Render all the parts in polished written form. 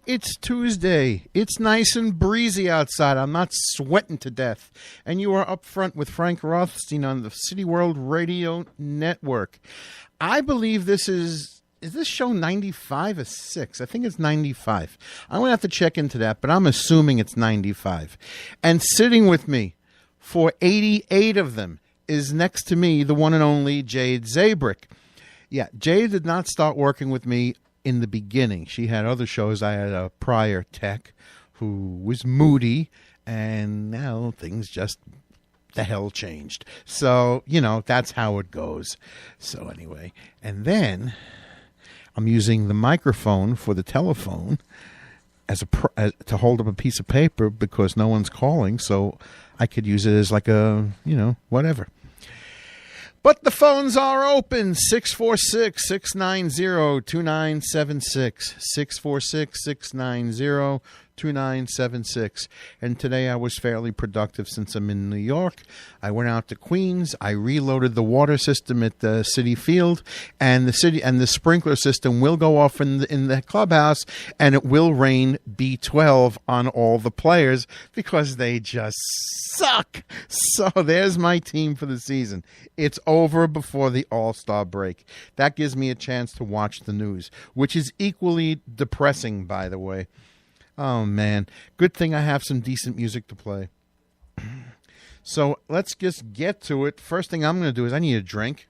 It's Tuesday. It's nice and breezy outside. I'm not sweating to death. And you are up front with Frank Rothstein on the City World Radio Network. I believe this is this show 95 or 6? I think it's 95. I'm going to have to check into that, but I'm assuming it's 95. And sitting with me for 88 of them is next to me the one and only Jade Zabrick. Yeah, Jade did not start working with me in the beginning. She had other shows. I had a prior tech who was moody, and now things just the hell changed. So, that's how it goes. So anyway, and then I'm using the microphone for the telephone as to hold up a piece of paper because no one's calling, so I could use it as like a, whatever. But the phones are open, 646-690-2976, 646-690-2976. And today I was fairly productive since I'm in New York. I went out to Queens. I reloaded the water system at the City Field, and the sprinkler system will go off in the clubhouse, and it will rain B12 on all the players because they just suck. So there's my team for the season. It's over before the All-Star break. That gives me a chance to watch the news, which is equally depressing, by the way. Oh, man. Good thing I have some decent music to play. So let's just get to it. First thing I'm going to do is I need a drink.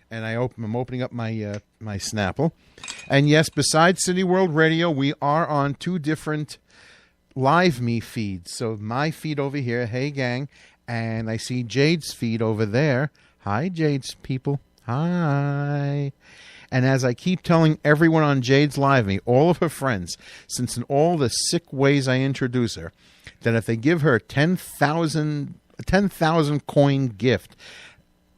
And I'm opening up my my Snapple. And yes, besides City World Radio, we are on 2 different Live Me feeds. So my feed over here, hey gang, and I see Jade's feed over there. Hi, Jade's people. Hi. And as I keep telling everyone on Jade's Live Me, all of her friends, since in all the sick ways I introduce her, that if they give her a 10,000 coin gift,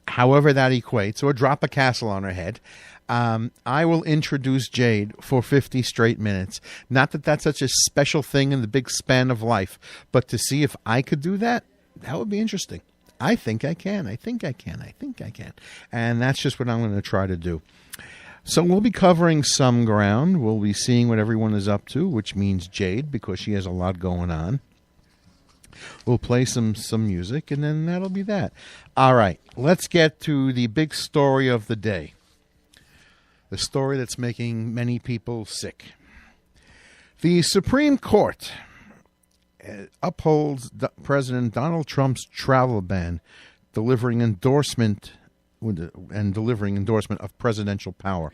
however that equates, or drop a castle on her head, I will introduce Jade for 50 straight minutes. Not that that's such a special thing in the big span of life, but to see if I could do that, that would be interesting. I think I can. And that's just what I'm going to try to do. So we'll be covering some ground. We'll be seeing what everyone is up to, which means Jade, because she has a lot going on. We'll play some music, and then that'll be that. All right, let's get to the big story of the day. The story that's making many people sick. The Supreme Court upholds President Donald Trump's travel ban, delivering endorsement of presidential power.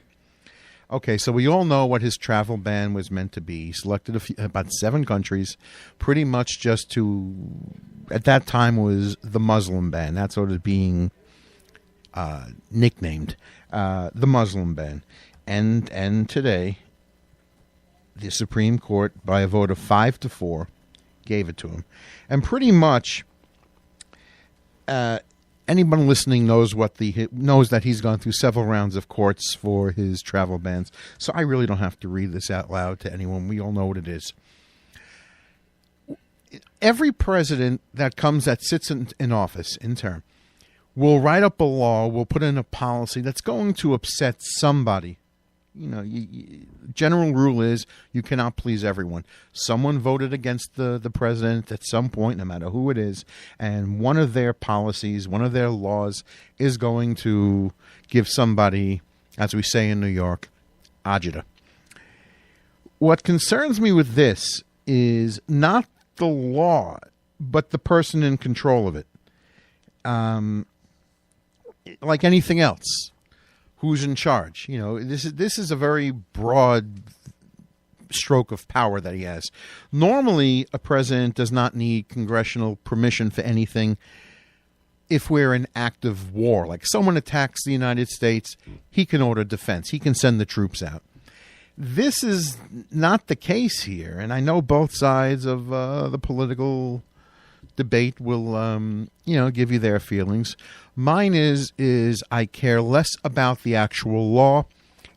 Okay, so we all know what his travel ban was meant to be. He selected about 7 countries, pretty much just to, at that time, was the Muslim ban. That's what it's being nicknamed, the Muslim ban. And today, the Supreme Court, by a vote of 5-4, gave it to him. And pretty much, anyone listening knows that he's gone through several rounds of courts for his travel bans. So I really don't have to read this out loud to anyone. We all know what it is. Every president that sits in office in term will write up a law, will put in a policy that's going to upset somebody. General rule is you cannot please everyone. Someone voted against the president at some point, no matter who it is, and one of their policies, one of their laws is going to give somebody, as we say in New York, agita. What concerns me with this is not the law, but the person in control of it. Like anything else. Who's in charge? This is a very broad stroke of power that he has. Normally, a president does not need congressional permission for anything if we're in active war. Like someone attacks the United States, he can order defense. He can send the troops out. This is not the case here, and I know both sides of the political debate will, give you their feelings. Mine is I care less about the actual law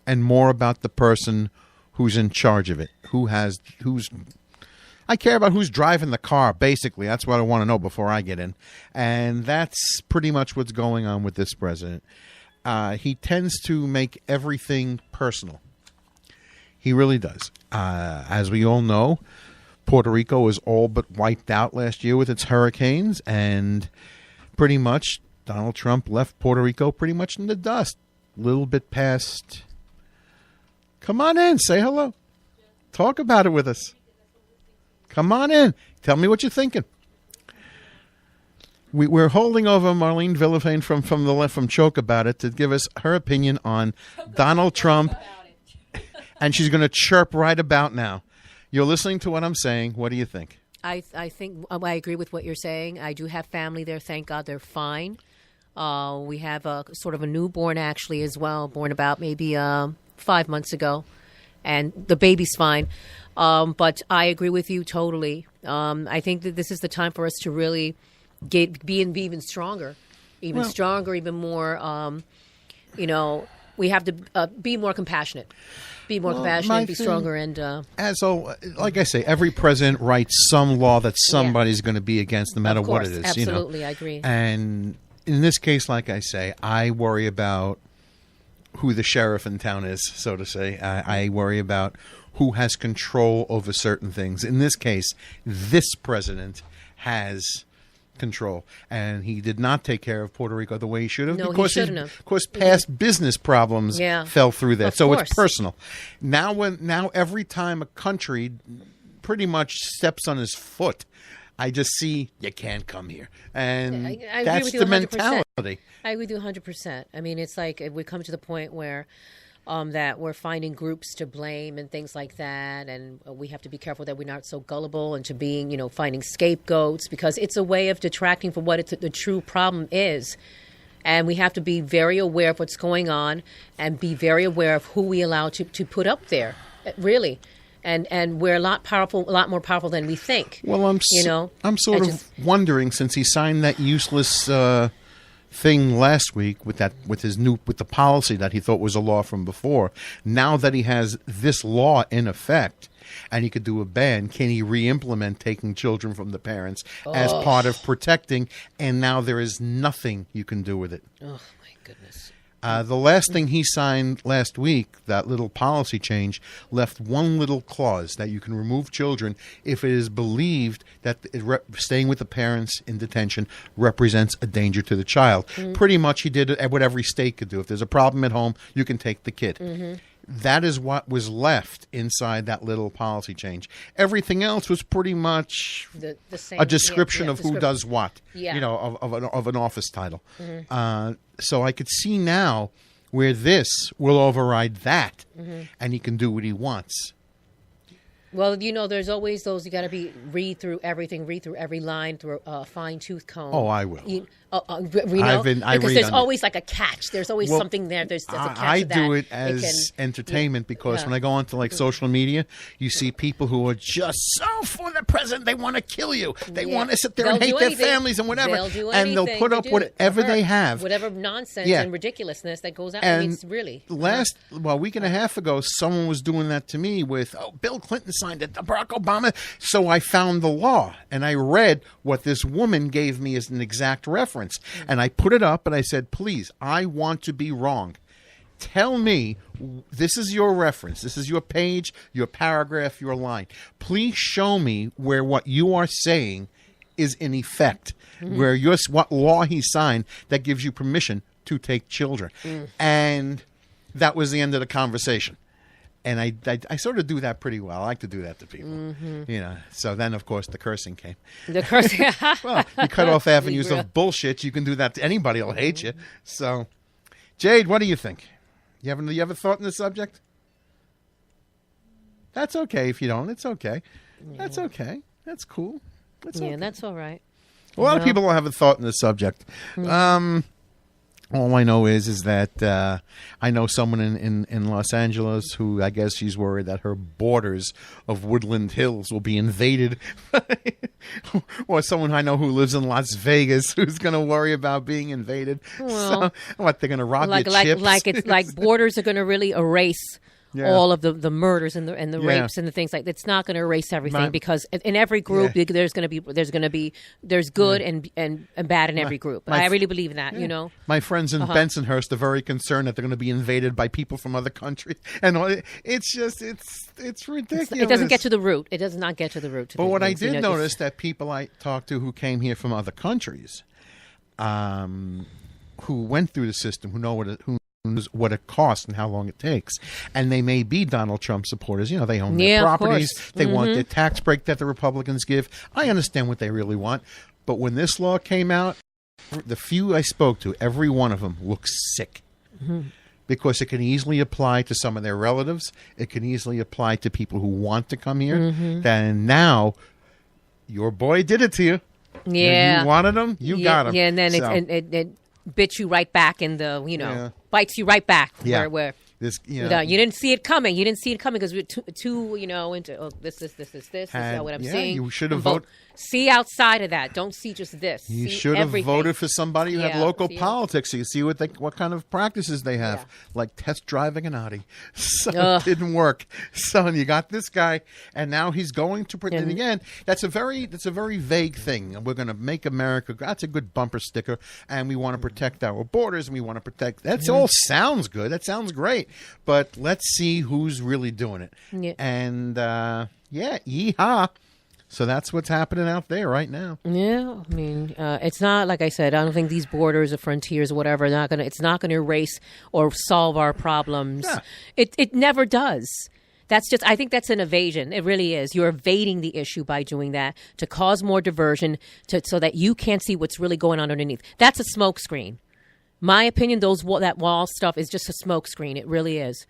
and more about the person who's in charge of it. I care about who's driving the car, basically. That's what I want to know before I get in. And that's pretty much what's going on with this president. He tends to make everything personal. He really does. As we all know, Puerto Rico was all but wiped out last year with its hurricanes, and pretty much Donald Trump left Puerto Rico pretty much in the dust. A little bit past. Come on in. Say hello. Talk about it with us. Come on in. Tell me what you're thinking. We're holding over Marlene Villafane from Choke About It to give us her opinion on Donald Trump, and she's going to chirp right about now. You're listening to what I'm saying. What do you think? I think I agree with what you're saying. I do have family there. Thank God they're fine. We have a sort of a newborn actually as well, born about maybe 5 months ago, and the baby's fine. But I agree with you totally. I think that this is the time for us to really be even stronger, even more. We have to be more compassionate, be stronger, and like I say, every president writes some law that somebody's going to be against, no matter what it is. Absolutely, I agree. And in this case, like I say, I worry about who the sheriff in town is, so to say. I worry about who has control over certain things. In this case, this president has control, and he did not take care of Puerto Rico the way he should have. No, because he shouldn't have. Of course, past business problems fell through that. So course. It's personal. Now every time a country pretty much steps on his foot, I just see you can't come here, and I that's agree with you the 100%. mentality. I agree with you 100%. I mean, it's like we come to the point where that we're finding groups to blame and things like that, and we have to be careful that we're not so gullible into being, finding scapegoats, because it's a way of detracting from what the true problem is. And we have to be very aware of what's going on and be very aware of who we allow to put up there, really. And we're a lot more powerful than we think. Well, I'm sort of wondering, since he signed that useless thing last week with the policy that he thought was a law from before. Now that he has this law in effect, and he could do a ban, can he re-implement taking children from the parents as part of protecting? And now there is nothing you can do with it. Oh my goodness. The last thing he signed last week, that little policy change, left one little clause that you can remove children if it is believed that staying with the parents in detention represents a danger to the child. Pretty much he did what every state could do. If there's a problem at home, you can take the kid. That is what was left inside that little policy change. Everything else was pretty much the same, a description of who does what, of an office title. So I could see now where this will override that, and he can do what he wants. Well, there's always those, you got to read through everything, read through every line through a fine-tooth comb. Oh, I will. Because there's always like a catch. There's always something there. There's a catch. I do it as entertainment because when I go onto social media, you see people who are just so for the president. They want to kill you. They want to sit there and hate their families and whatever. And they'll put up whatever they have. Whatever nonsense and ridiculousness that goes out. And really. A week and a half ago, someone was doing that to me with, Bill Clinton signed it, Barack Obama. So I found the law and I read what this woman gave me as an exact reference. And I put it up and I said, please, I want to be wrong. Tell me, this is your reference. This is your page, your paragraph, your line. Please show me where what you are saying is in effect, where what law he signed that gives you permission to take children. And that was the end of the conversation. And I sort of do that pretty well. I like to do that to people, So then, of course, the cursing came. The cursing. Well, you cut off avenues of bullshit. You can do that to anybody. Will hate you. So, Jade, what do you think? You have a thought on the subject? That's okay if you don't. It's okay. Yeah. That's okay. That's cool. That's okay. That's all right. A lot of people don't have a thought on the subject. All I know is that I know someone in Los Angeles who I guess she's worried that her borders of Woodland Hills will be invaded. Or someone I know who lives in Las Vegas who's going to worry about being invaded. Well, so, what, they're going to rob your chips? Like borders are going to really erase all of the murders and the rapes and the things like that. It's not going to erase everything because in every group there's going to be good and bad in every group. I really believe in that. You know, my friends in Bensonhurst are very concerned that they're going to be invaded by people from other countries, and it's just it's ridiculous. It doesn't get to the root. It does not get to the root. But what I did notice that people I talked to who came here from other countries, who went through the system, who knows what it costs and how long it takes, and they may be Donald Trump supporters. You know, they own their properties. They want their tax break that the Republicans give. I understand what they really want, but when this law came out, the few I spoke to, every one of them looks sick. Because it can easily apply to some of their relatives. It can easily apply to people who want to come here. Then now, your boy did it to you. Yeah. You wanted him, you got him. Yeah, and then it bits you right back in the, bites you right back where this, you didn't see it coming. You didn't see it coming because we're too into this is what I'm seeing. You should have voted. See outside of that. Don't see just this. You should have voted for somebody who had local politics. So you see what kind of practices they have, like test driving an Audi. So it didn't work. So you got this guy, and now he's going to. And again, that's a very vague thing. We're going to make America. That's a good bumper sticker, and we want to protect our borders, and we want to protect. That's all sounds good. That sounds great, but let's see who's really doing it. Yeah. And yeehaw. So that's what's happening out there right now. Yeah, I mean, it's not like I said. I don't think these borders or frontiers or whatever. It's not going to erase or solve our problems. Yeah. It never does. I think that's an evasion. It really is. You're evading the issue by doing that to cause more diversion, so that you can't see what's really going on underneath. That's a smokescreen. My opinion, that wall stuff is just a smokescreen. It really is,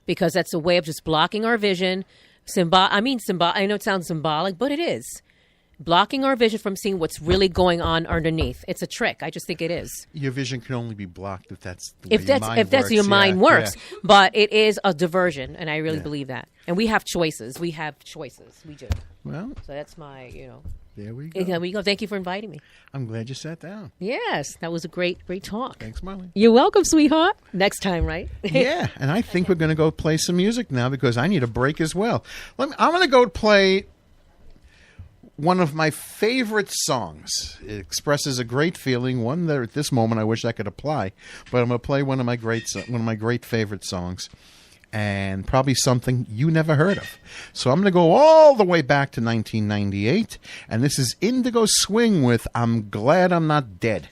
because that's a way of just blocking our vision. I know it sounds symbolic, but it is. Blocking our vision from seeing what's really going on underneath. It's a trick. I just think it is. Your vision can only be blocked if that's your mind works. But it is a diversion, and I really believe that. And we have choices. We do. Well, so that's my, There we go. There we go. Thank you for inviting me. I'm glad you sat down. Yes, that was a great talk. Thanks, Marlene. You're welcome, sweetheart. Next time, right? Yeah, and I think we're going to go play some music now because I need a break as well. I'm going to go play one of my favorite songs. It expresses a great feeling, one that at this moment I wish I could apply, but I'm going to play one of my great favorite songs. And probably something you never heard of. So I'm going to go all the way back to 1998. And this is Indigo Swing with I'm Glad I'm Not Dead.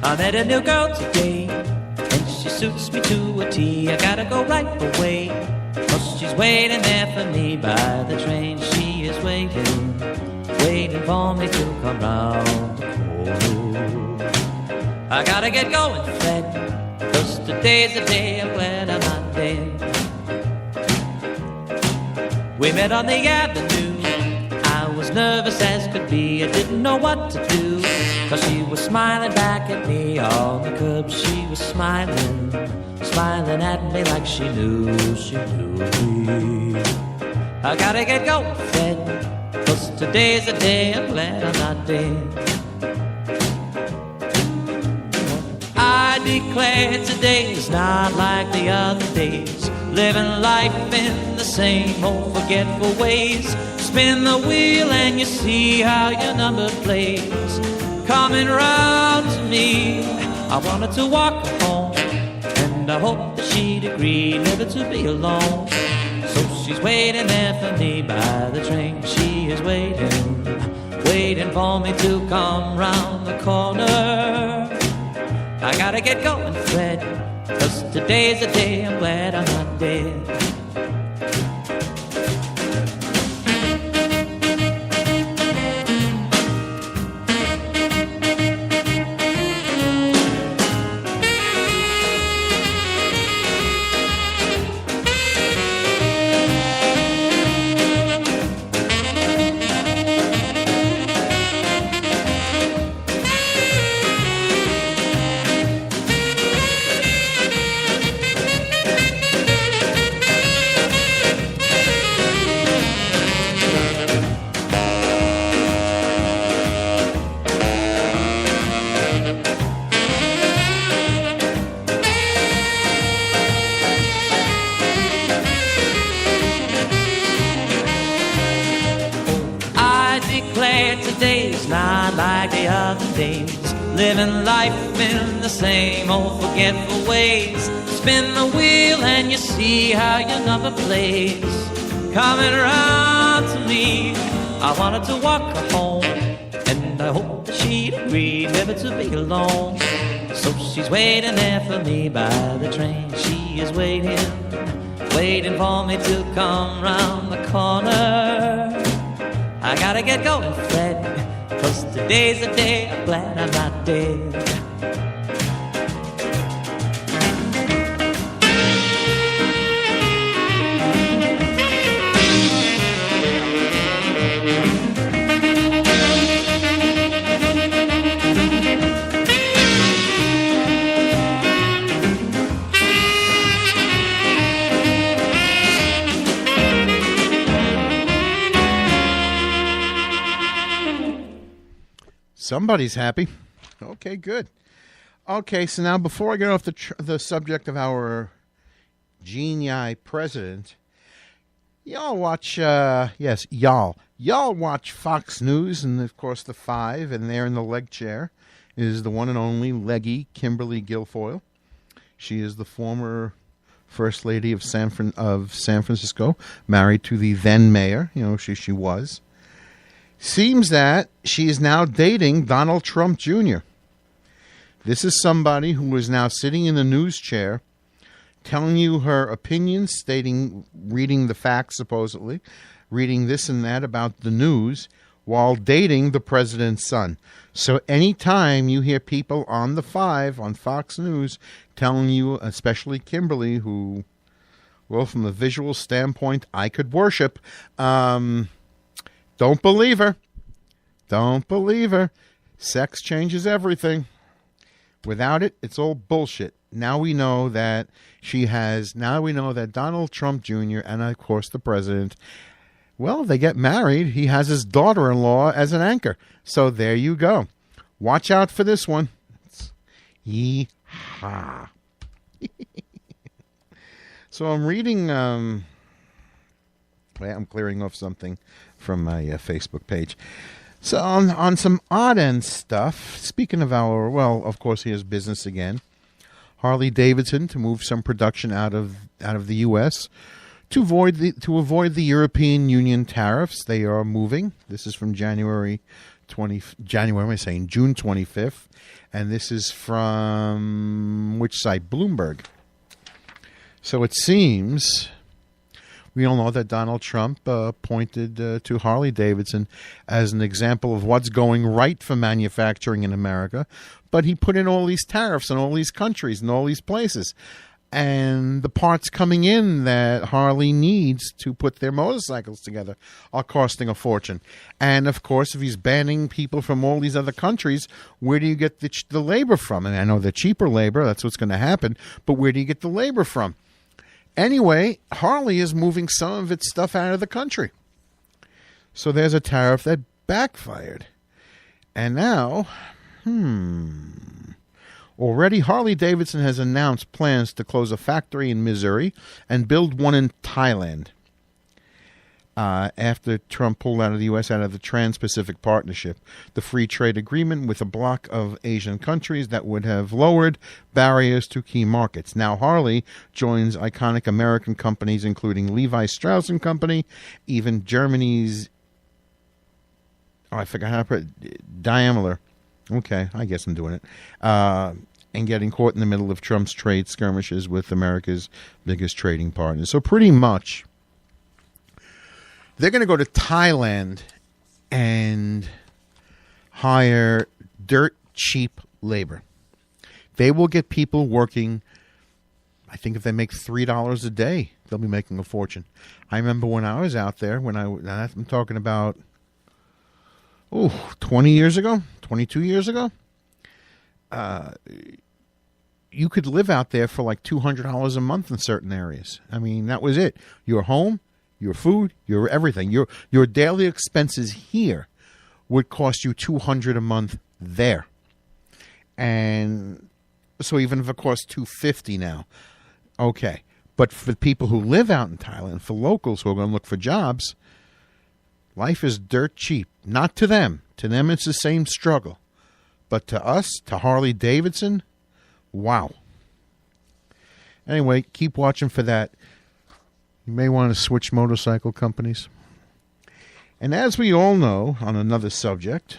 I met a new girl today, and she suits me to a T. I gotta go right away, 'cause she's waiting there for me by the train. She is waiting for me to come round the corner. I gotta get going, Fred, 'cause today's the day I'm glad I'm not dead. We met on the avenue. I was nervous as could be. I didn't know what to do, 'cause she was smiling back at me on the curb. She was smiling at me like she knew me. I gotta get going, Fred, 'cause today's the day I'm glad I'm not dead. I declare today's not like the other days, living life in the same old forgetful ways. Spin the wheel and you see how your number plays. Coming round to me, I wanted to walk her home, and I hope that she'd agree never to be alone. So she's waiting there for me by the train. She is waiting for me to come round the corner. I gotta get going, Fred, 'cause today's the day I'm glad I'm not dead. Today's not like the other days, living life in the same old forgetful ways. Spin the wheel and you see how your number plays. Coming around to me, I wanted to walk her home, and I hope that she'd agree never to be alone. So she's waiting there for me by the train. She is waiting, waiting for me to come round the corner. I gotta get going, Fred, 'cause today's the day I'm glad I'm not dead. Somebody's happy. Okay, good. Okay, so now before I get off the subject of our genii president, y'all watch, y'all watch Fox News, and of course the Five, and there in the leg chair is the one and only leggy Kimberly Guilfoyle. She is the former First Lady of San Francisco, married to the then mayor. You know, she was. Seems that she is now dating Donald Trump Jr. This is somebody who is now sitting in the news chair, telling you her opinions, reading the facts supposedly, reading this and that about the news, while dating the president's son. So anytime you hear people on the Five, on Fox News, telling you, especially Kimberly, who, well, from a visual standpoint, I could worship, don't believe her. Don't believe her. Sex changes everything. Without it, it's all bullshit. Now we know that Donald Trump Jr. and, of course, the president, well, they get married. He has his daughter-in-law as an anchor. So there you go. Watch out for this one. Yee-haw. So I'm reading... I'm clearing off something from my Facebook page. So on some odd end stuff, speaking of of course, here's business again. Harley Davidson to move some production out of the U.S. to avoid the European Union tariffs. They are moving. This is from June 25th, and this is from which site? Bloomberg. So it seems. We all know that Donald Trump pointed to Harley Davidson as an example of what's going right for manufacturing in America, but he put in all these tariffs in all these countries and all these places. And the parts coming in that Harley needs to put their motorcycles together are costing a fortune. And, of course, if he's banning people from all these other countries, where do you get the labor from? And I know the cheaper labor, that's what's going to happen, but where do you get the labor from? Anyway, Harley is moving some of its stuff out of the country. So there's a tariff that backfired. And now, already Harley Davidson has announced plans to close a factory in Missouri and build one in Thailand. After Trump pulled out of the U.S. out of the Trans-Pacific Partnership, the free trade agreement with a bloc of Asian countries that would have lowered barriers to key markets. Now Harley joins iconic American companies including Levi Strauss & Company, even Germany's, I forgot how to put it, Daimler. Okay, I guess I'm doing it. and getting caught in the middle of Trump's trade skirmishes with America's biggest trading partners. So pretty much, they're going to go to Thailand and hire dirt cheap labor. They will get people working. I think if they make $3 a day, they'll be making a fortune. I remember when I was out there, I'm talking about 20 years ago, 22 years ago, you could live out there for like $200 a month in certain areas. I mean, that was it. Your home, your food, your everything. Your daily expenses here would cost you $200 a month there. And so even if it costs $250 now, okay. But for people who live out in Thailand, for locals who are going to look for jobs, life is dirt cheap. Not to them. To them, it's the same struggle. But to us, to Harley Davidson, wow. Anyway, keep watching for that. You may want to switch motorcycle companies. And as we all know, on another subject,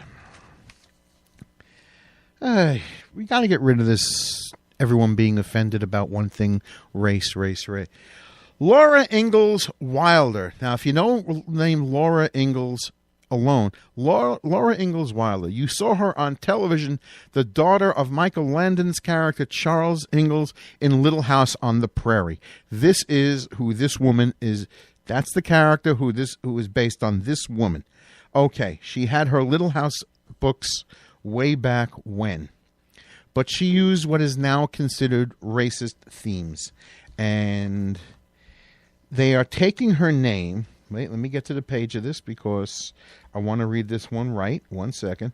we got to get rid of this everyone being offended about one thing, race. Laura Ingalls Wilder. Now, if you know the name Laura Ingalls alone, Laura Ingalls Wilder, you saw her on television, the daughter of Michael Landon's character Charles Ingalls in Little House on the Prairie. This is who this woman is. That's the character who is based on this woman. Okay, she had her Little House books way back when. But she used what is now considered racist themes. And they are taking her name. Wait, let me get to the page of this because I want to read this one right. 1 second.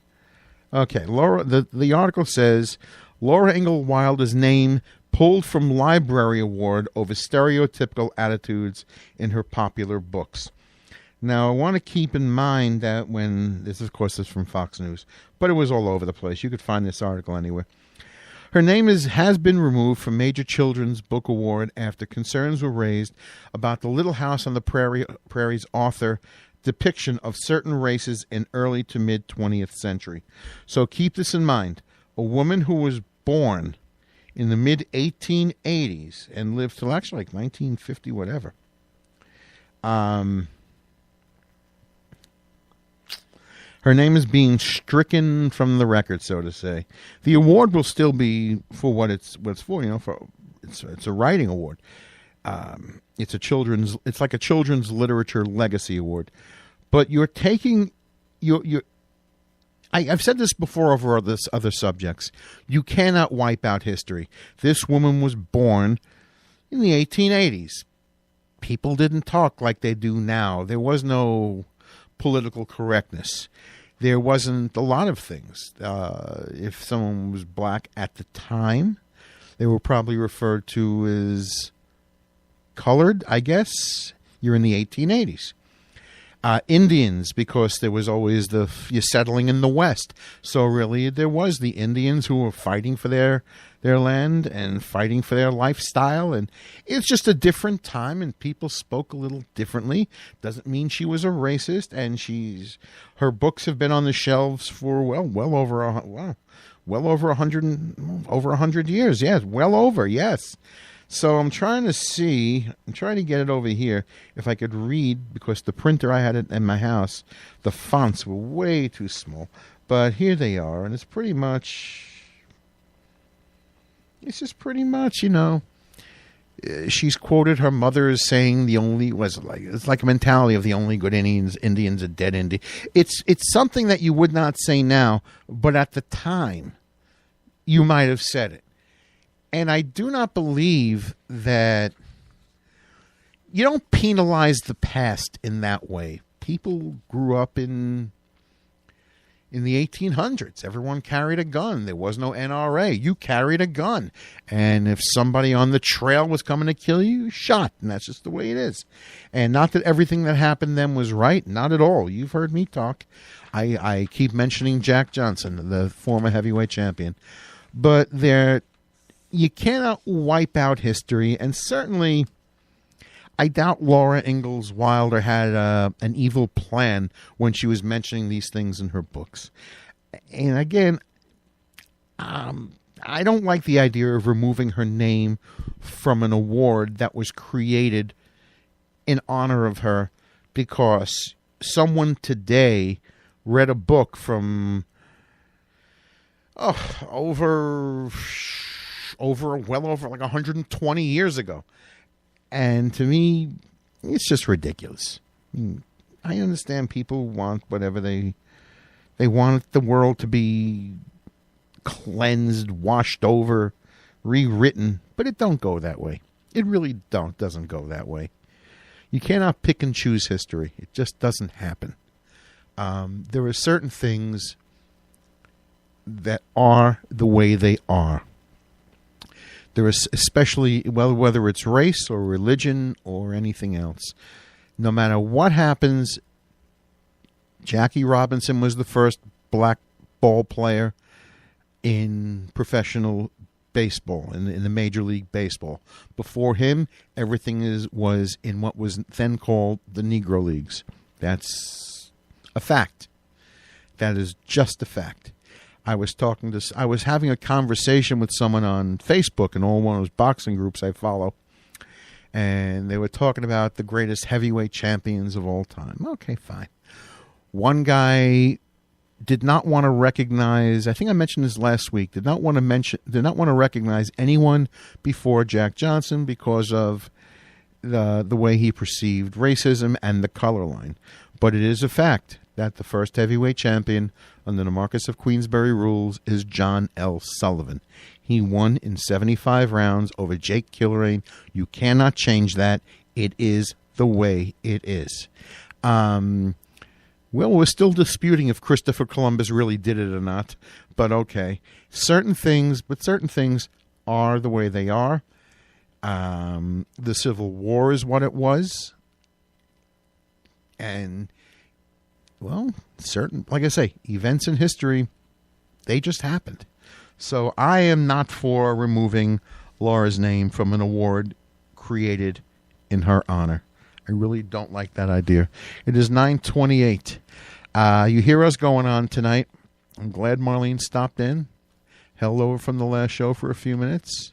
Okay, the article says, Laura Ingalls Wilder's name pulled from Library Award over stereotypical attitudes in her popular books. Now, I want to keep in mind that this is from Fox News, but it was all over the place. You could find this article anywhere. Her name has been removed from major children's book award after concerns were raised about the Little House on the Prairie's author depiction of certain races in early to mid 20th century. So keep this in mind. A woman who was born in the mid 1880s and lived till actually like 1950 whatever. Her name is being stricken from the record, so to say. The award will still be for what it's for. It's a writing award. It's like a children's literature legacy award. But you're taking I've said this before over other subjects. You cannot wipe out history. This woman was born in the 1880s. People didn't talk like they do now. There was no political correctness. There wasn't a lot of things. If someone was black at the time, they were probably referred to as colored, I guess. You're in the 1880s. Indians, because there was always you're settling in the West. So really, there was the Indians who were fighting for their land and fighting for their lifestyle. And it's just a different time, and people spoke a little differently. Doesn't mean she was a racist, and her books have been on the shelves for well over 100 years. Yes, well over, yes. So I'm trying to get it over here if I could read, because the printer I had in my house, the fonts were way too small. But here they are, and it's just pretty much, she's quoted her mother as saying it's like a mentality of the only good Indians are dead Indians. It's something that you would not say now, but at the time, you might have said it. And I do not believe that you don't penalize the past in that way. People grew up in the 1800s. Everyone carried a gun. There was no NRA. You carried a gun. And if somebody on the trail was coming to kill you, shot. And that's just the way it is. And not that everything that happened then was right. Not at all. You've heard me talk. I keep mentioning Jack Johnson, the former heavyweight champion. But you cannot wipe out history, and certainly I doubt Laura Ingalls Wilder had an evil plan when she was mentioning these things in her books. And again, I I don't like the idea of removing her name from an award that was created in honor of her because someone today read a book from over like 120 years ago. And to me, it's just ridiculous. I understand people want whatever they want the world to be cleansed, washed over, rewritten, but it don't go that way. It really doesn't go that way. You cannot pick and choose history. It just doesn't happen. There are certain things that are the way they are. There is, especially whether it's race or religion or anything else. No matter what happens, Jackie Robinson was the first black ball player in professional baseball, in the Major League Baseball. Before him, everything was in what was then called the Negro Leagues. That's a fact. That is just a fact. I was having a conversation with someone on Facebook in one of those boxing groups I follow, and they were talking about the greatest heavyweight champions of all time. Okay, fine. One guy did not want to recognize, I think I mentioned this last week, did not want to recognize anyone before Jack Johnson because of the way he perceived racism and the color line. But it is a fact that the first heavyweight champion under the Marquess of Queensberry rules is John L. Sullivan. He won in 75 rounds over Jake Kilrain. You cannot change that. It is the way it is. Well, we're still disputing if Christopher Columbus really did it or not, but okay. Certain things are the way they are. The Civil War is what it was. And, well, like I say, events in history, they just happened. So I am not for removing Laura's name from an award created in her honor. I really don't like that idea. It is 9:28. You hear us going on tonight. I'm glad Marlene stopped in, held over from the last show for a few minutes.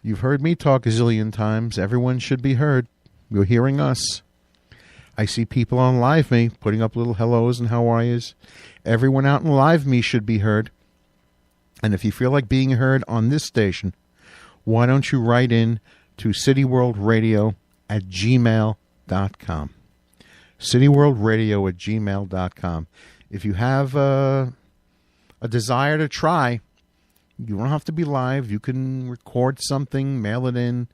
You've heard me talk a zillion times. Everyone should be heard. You're hearing us. I see people on Live Me putting up little hellos and how are yous. Everyone out in Live Me should be heard. And if you feel like being heard on this station, why don't you write in to cityworldradio@gmail.com. cityworldradio@gmail.com. If you have a desire to try, you don't have to be live. You can record something, mail it in.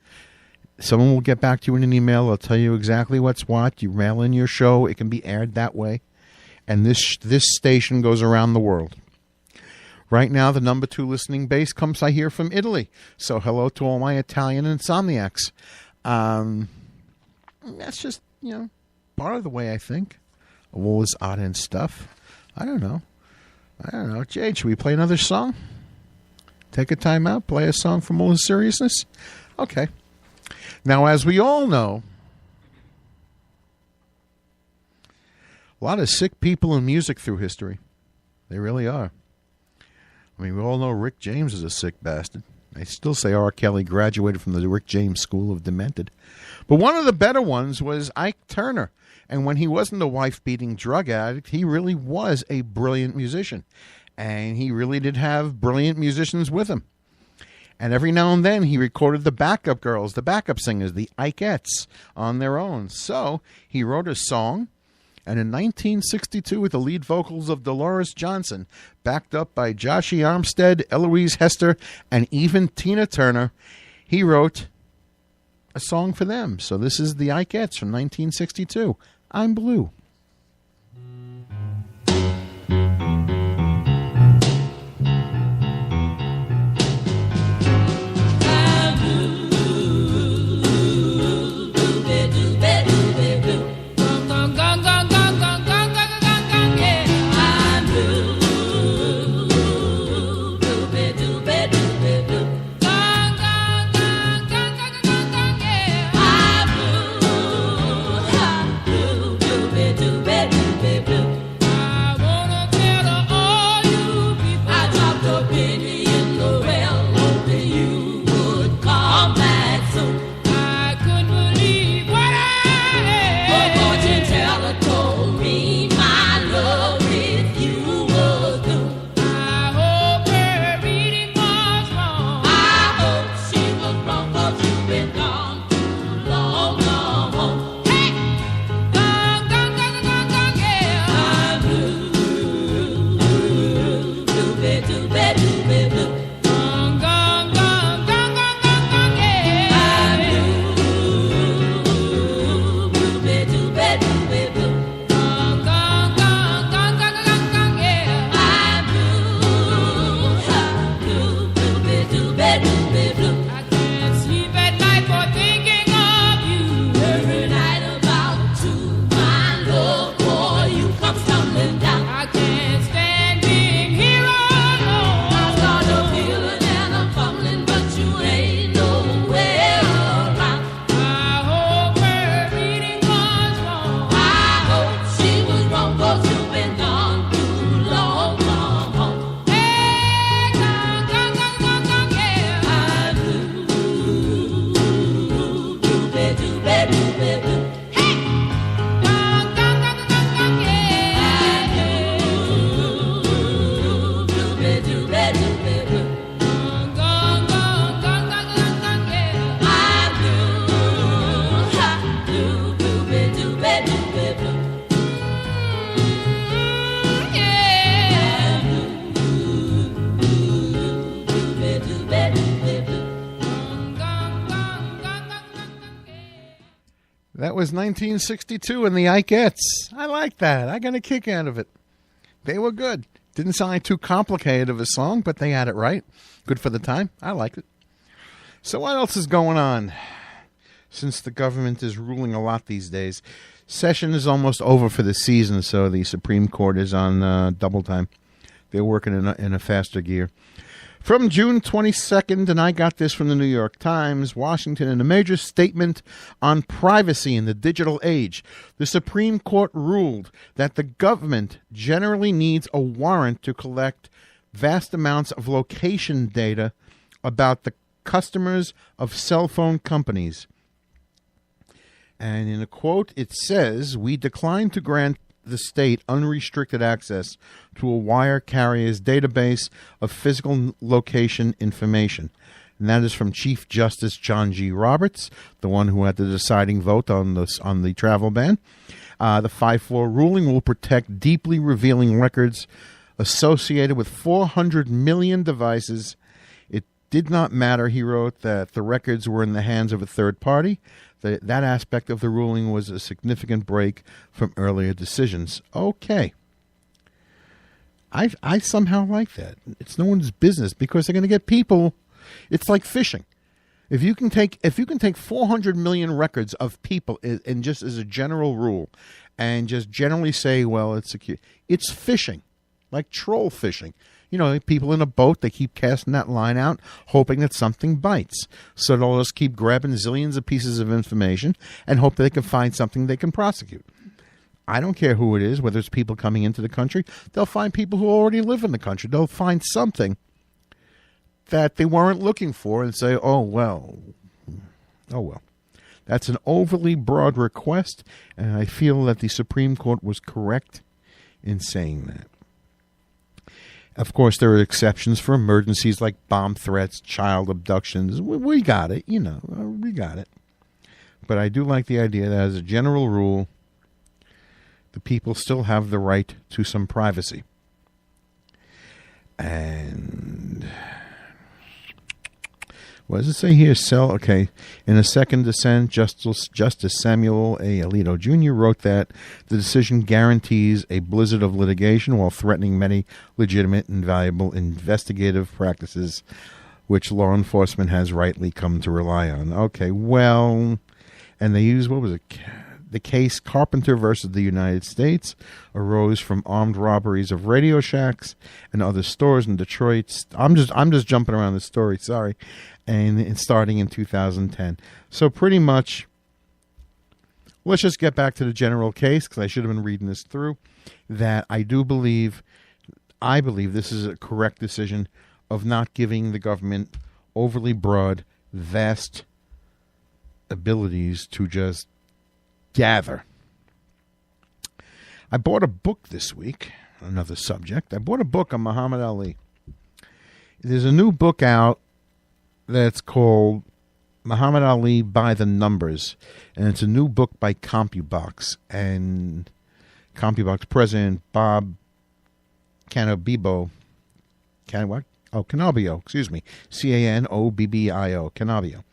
Someone will get back to you in an email. They'll tell you exactly what's what. You mail in your show. It can be aired that way. And this station goes around the world. Right now, the number 2 listening base comes, I hear, from Italy. So hello to all my Italian insomniacs. That's just, part of the way I think of all this odd and stuff. I don't know. Jade, should we play another song? Take a time out, play a song from all the seriousness? Okay. Now, as we all know, a lot of sick people in music through history. They really are. I mean, we all know Rick James is a sick bastard. I still say R. Kelly graduated from the Rick James School of Demented. But one of the better ones was Ike Turner. And when he wasn't a wife-beating drug addict, he really was a brilliant musician. And he really did have brilliant musicians with him. And every now and then he recorded the backup girls, the backup singers, the Ikeettes, on their own. So he wrote a song. And in 1962, with the lead vocals of Dolores Johnson, backed up by Joshy Armstead, Eloise Hester, and even Tina Turner, he wrote a song for them. So this is the Ikeettes from 1962, I'm Blue. Blue, was 1962 and the Ikeettes. I like that. I got a kick out of it. They were good. Didn't sound like too complicated of a song, but they had it right. Good for the time. I liked it. So what else is going on? Since the government is ruling a lot these days, session is almost over for the season, so the Supreme Court is on double time. They're working in a faster gear. From June 22nd, and I got this from the New York Times, Washington, in a major statement on privacy in the digital age, the Supreme Court ruled that the government generally needs a warrant to collect vast amounts of location data about the customers of cell phone companies. And in a quote, it says, "We decline to grant the state unrestricted access to a wire carrier's database of physical location information." And that is from Chief Justice John G. Roberts, the one who had the deciding vote on the travel ban. The 5-4 ruling will protect deeply revealing records associated with 400 million devices. It did not matter, he wrote, that the records were in the hands of a third party. That aspect of the ruling was a significant break from earlier decisions. Okay. I somehow like that. It's no one's business because they're going to get people. It's like fishing. If you can take 400 million records of people, and just as a general rule, and just generally say, well, it's fishing, like troll fishing. You know, people in a boat, they keep casting that line out, hoping that something bites. So they'll just keep grabbing zillions of pieces of information and hope that they can find something they can prosecute. I don't care who it is, whether it's people coming into the country. They'll find people who already live in the country. They'll find something that they weren't looking for and say, oh, well. That's an overly broad request, and I feel that the Supreme Court was correct in saying that. Of course, there are exceptions for emergencies like bomb threats, child abductions. We got it, we got it. But I do like the idea that as a general rule, the people still have the right to some privacy. And what does it say here? In a second dissent, Justice Samuel A. Alito Jr. wrote that the decision guarantees a blizzard of litigation while threatening many legitimate and valuable investigative practices which law enforcement has rightly come to rely on. Okay, well, and they use, what was it? The case Carpenter versus the United States arose from armed robberies of Radio Shacks and other stores in Detroit. I'm just jumping around the story, sorry. And starting in 2010. So pretty much, let's just get back to the general case, because I should have been reading this through, that I believe this is a correct decision of not giving the government overly broad, vast abilities to just gather. I bought a book this week, another subject. I bought a book on Muhammad Ali. There's a new book out that's called Muhammad Ali by the Numbers, and it's a new book by CompuBox, and CompuBox president Bob Cannabio, excuse me, Canobbio, Cannabio.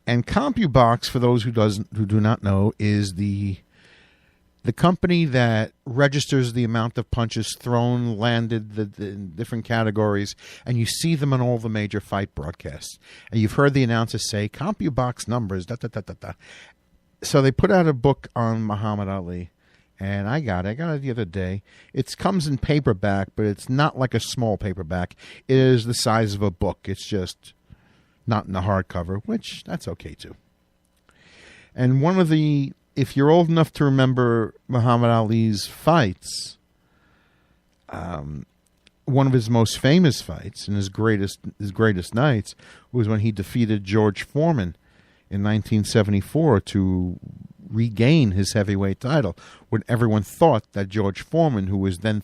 And CompuBox, for those who do not know, is the company that registers the amount of punches thrown, landed, the different categories, and you see them on all the major fight broadcasts. And you've heard the announcers say, CompuBox numbers, da-da-da-da-da. So they put out a book on Muhammad Ali, and I got it the other day. It comes in paperback, but it's not like a small paperback. It is the size of a book. It's just not in the hardcover, which that's okay too. And if you're old enough to remember Muhammad Ali's fights, one of his most famous fights and his greatest nights was when he defeated George Foreman in 1974 to regain his heavyweight title, when everyone thought that George Foreman, who was in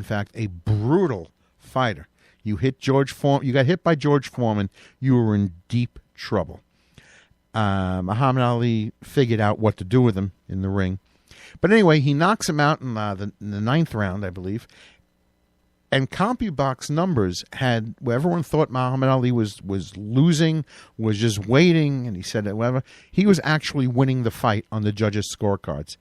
fact a brutal fighter, you got hit by George Foreman, you were in deep trouble. Muhammad Ali figured out what to do with him in the ring. But anyway, he knocks him out in the ninth round, I believe. And CompuBox numbers had where everyone thought Muhammad Ali was losing, was just waiting, and he said that whatever. He was actually winning the fight on the judges' scorecards.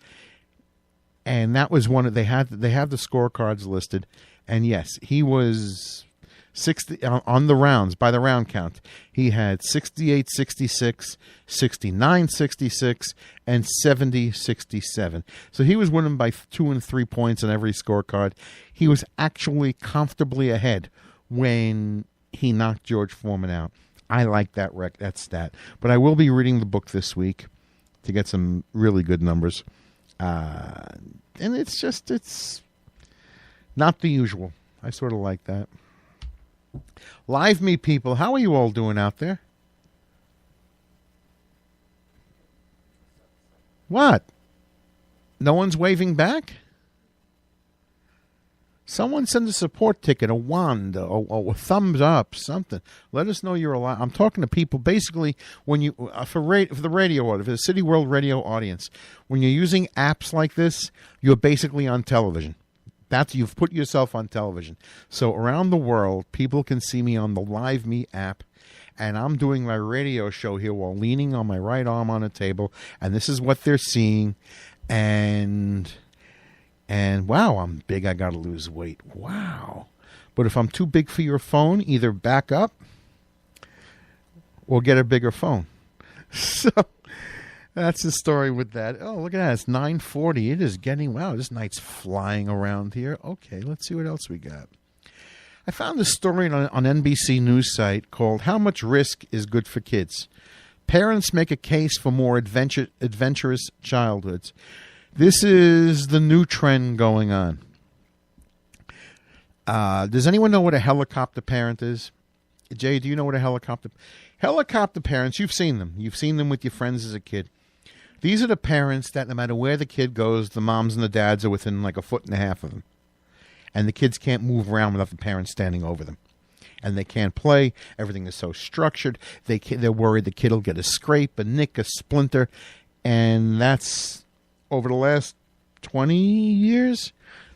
And that was one of they have the scorecards listed, and yes, he was 60 on the rounds by the round count. He had 68-66, 69-66, and 70-67. So he was winning by 2 and 3 points on every scorecard. He was actually comfortably ahead when he knocked George Foreman out. I like that stat. But I will be reading the book this week to get some really good numbers. And it's not the usual. I sort of like that. Live me people, how are you all doing out there? What? No one's waving back? Someone send a support ticket, a wand, a thumbs up, something. Let us know you're alive. I'm talking to people basically when you for the radio audience, for the City World Radio audience. When you're using apps like this, you're basically on television. You've put yourself on television. So around the world, people can see me on the Live Me app, and I'm doing my radio show here while leaning on my right arm on a table, and this is what they're seeing, and wow, I'm big, I gotta lose weight. Wow. But if I'm too big for your phone, either back up or get a bigger phone. So that's the story with that. Oh, look at that. It's 9:40. It is getting, wow, this night's flying around here. Okay, let's see what else we got. I found a story on NBC News site called How Much Risk is Good for Kids? Parents make a case for more adventurous childhoods. This is the new trend going on. Does anyone know what a helicopter parent is? Jay, do you know what a helicopter parents, you've seen them. You've seen them with your friends as a kid. These are the parents that no matter where the kid goes, the moms and the dads are within like 1.5 feet of them. And the kids can't move around without the parents standing over them. And they can't play. Everything is so structured. They're worried the kid will get a scrape, a nick, a splinter. And that's, over the last 20 years,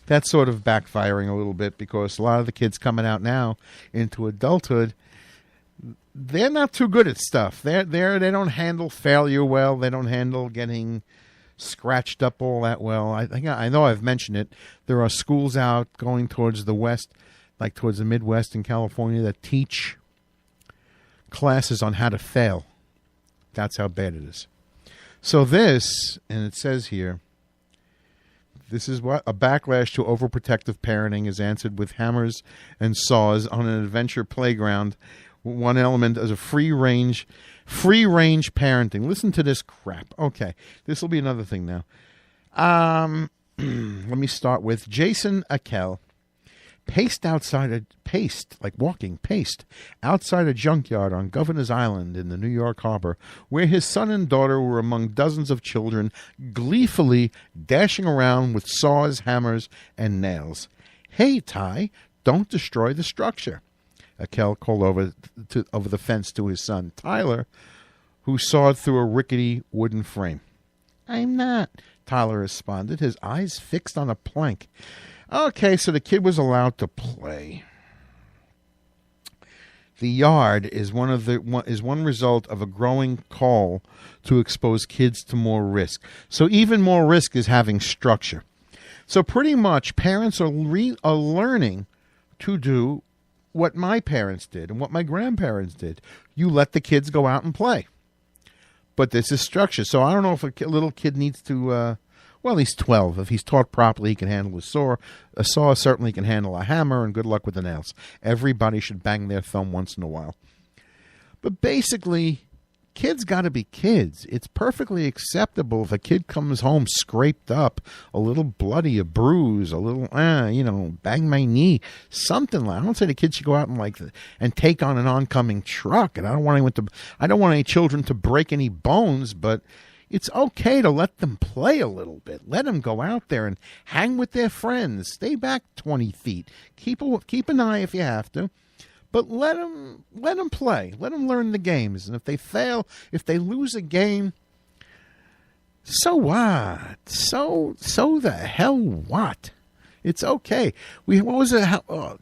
that's sort of backfiring a little bit because a lot of the kids coming out now into adulthood, they're not too good at stuff. They don't handle failure well. They don't handle getting scratched up all that well. I know I've mentioned it. There are schools out going towards the west, like towards the Midwest in California, that teach classes on how to fail. That's how bad it is. So this, and it says here, this is what a backlash to overprotective parenting is answered with hammers and saws on an adventure playground. One element is a free range parenting. Listen to this crap. Okay, this will be another thing now. Let me start with Jason Akel. Paced outside outside a junkyard on Governor's Island in the New York Harbor, where his son and daughter were among dozens of children gleefully dashing around with saws, hammers, and nails. Hey, Ty, don't destroy the structure. Akel called over the fence to his son, Tyler, who sawed through a rickety wooden frame. I'm not, Tyler responded, his eyes fixed on a plank. Okay, so the kid was allowed to play. The yard is one result of a growing call to expose kids to more risk. So even more risk is having structure. So pretty much parents are learning to do what my parents did and what my grandparents did. You let the kids go out and play. But this is structure. So I don't know if a little kid needs to... well, he's 12. If he's taught properly, he can handle a saw. A saw certainly can handle a hammer, and good luck with the nails. Everybody should bang their thumb once in a while. But basically, kids got to be kids. It's perfectly acceptable if a kid comes home scraped up, a little bloody, a bruise, a little, bang my knee, something like. I don't say the kid should go out and take on an oncoming truck. And I don't want any children to break any bones, but it's okay to let them play a little bit. Let them go out there and hang with their friends. Stay back 20 feet. Keep an eye if you have to. But let them play. Let them learn the games. And if they fail, if they lose a game, so what? So the hell what? It's okay. What was it?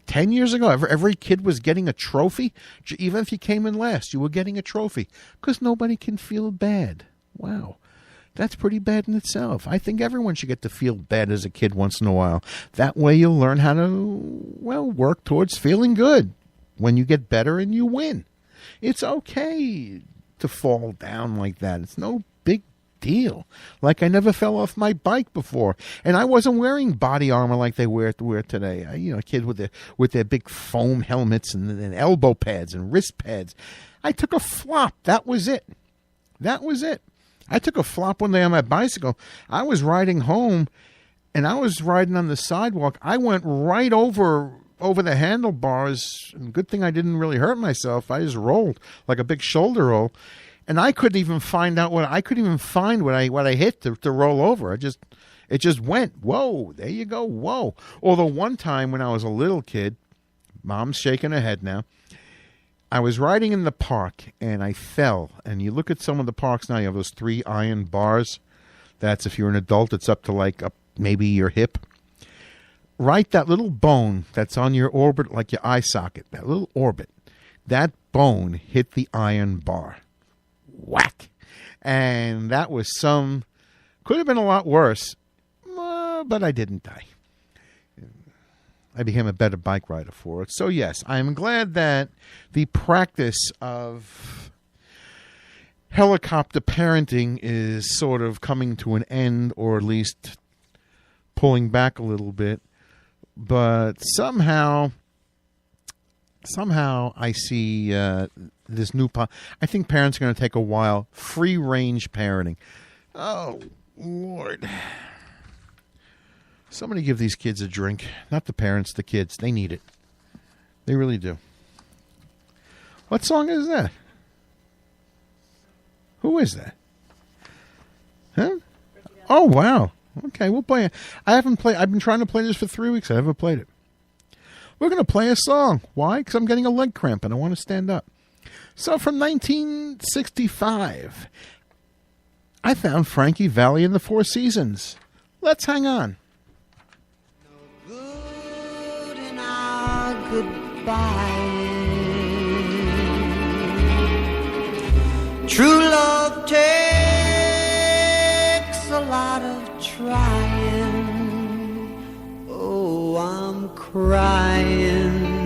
10 years ago, every kid was getting a trophy. Even if you came in last, you were getting a trophy because nobody can feel bad. Wow. That's pretty bad in itself. I think everyone should get to feel bad as a kid once in a while. That way you'll learn how to, work towards feeling good when you get better and you win. It's okay to fall down like that. It's no big deal. Like I never fell off my bike before, and I wasn't wearing body armor like they wear today. Kids with their big foam helmets and elbow pads and wrist pads. I took a flop. That was it. I took a flop one day on my bicycle. I was riding home, and I was riding on the sidewalk. I went right over the handlebars. And good thing I didn't really hurt myself. I just rolled like a big shoulder roll. And I couldn't even find what I hit to roll over. It just went. Whoa, there you go. Whoa. Although one time when I was a little kid, Mom's shaking her head now. I was riding in the park and I fell. And you look at some of the parks now, you have those 3 iron bars. That's if you're an adult, it's up to maybe your hip. Right, that little bone that's on your orbit, like your eye socket, that little orbit, that bone hit the iron bar. Whack. And that was could have been a lot worse, but I didn't die. I became a better bike rider for it. So yes, I'm glad that the practice of helicopter parenting is sort of coming to an end, or at least pulling back a little bit. But somehow I see this new... I think parents are going to take a while. Free-range parenting. Oh, Lord. Somebody give these kids a drink. Not the parents, the kids. They need it. They really do. What song is that? Who is that? Huh? Oh, wow. Okay, we'll play it. I've been trying to play this for 3 weeks. I haven't played it. We're going to play a song. Why? Because I'm getting a leg cramp and I want to stand up. So from 1965, I found Frankie Valli and the Four Seasons. Let's hang on. No good in our goodbye. True love takes a lot of trying. Oh, I'm crying.